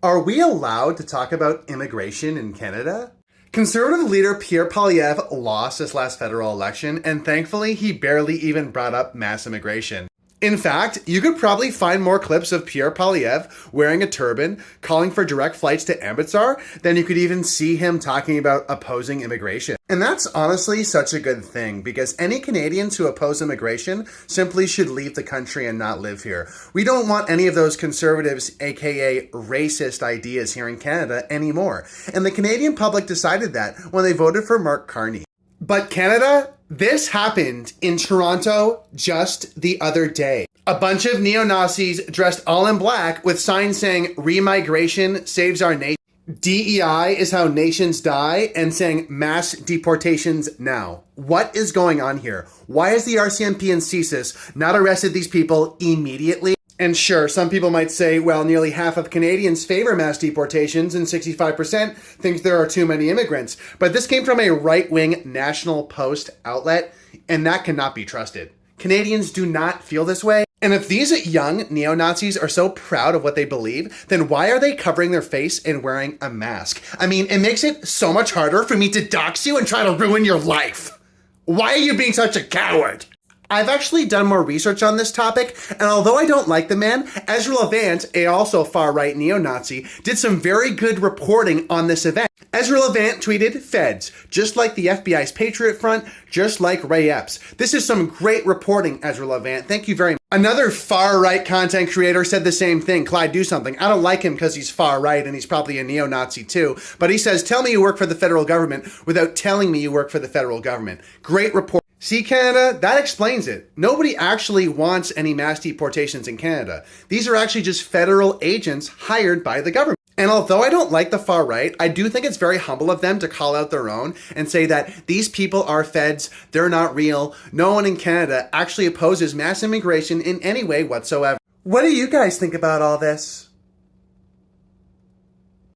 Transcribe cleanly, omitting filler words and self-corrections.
Are we allowed to talk about immigration in Canada? Conservative leader Pierre Poilievre lost this last federal election, and thankfully he barely even brought up mass immigration. In fact, you could probably find more clips of Pierre Poilievre wearing a turban, calling for direct flights to Amritsar, than you could even see him talking about opposing immigration. And that's honestly such a good thing, because any Canadians who oppose immigration simply should leave the country and not live here. We don't want any of those conservatives, aka racist ideas here in Canada anymore. And the Canadian public decided that when they voted for Mark Carney. But Canada, this happened in Toronto just the other day. A bunch of neo-Nazis dressed all in black with signs saying remigration saves our nation, DEI is how nations die, and saying mass deportations now. What is going on here? Why has the RCMP and CSIS not arrested these people immediately? And sure, some people might say, well, nearly half of Canadians favor mass deportations and 65% think there are too many immigrants. But this came from a right-wing National Post outlet, and that cannot be trusted. Canadians do not feel this way. And if these young neo-Nazis are so proud of what they believe, then why are they covering their face and wearing a mask? I mean, it makes it so much harder for me to dox you and try to ruin your life. Why are you being such a coward? I've actually done more research on this topic, and although I don't like the man, Ezra Levant, a also far-right neo-Nazi, did some very good reporting on this event. Ezra Levant tweeted, "Feds, just like the FBI's Patriot Front, just like Ray Epps." This is some great reporting, Ezra Levant. Thank you very much. Another far-right content creator said the same thing. Clyde, do something. I don't like him because he's far-right and he's probably a neo-Nazi too. But he says, tell me you work for the federal government without telling me you work for the federal government. Great report. See, Canada, that explains it. Nobody actually wants any mass deportations in Canada. These are actually just federal agents hired by the government. And although I don't like the far right, I do think it's very humble of them to call out their own and say that these people are feds, they're not real. No one in Canada actually opposes mass immigration in any way whatsoever. What do you guys think about all this?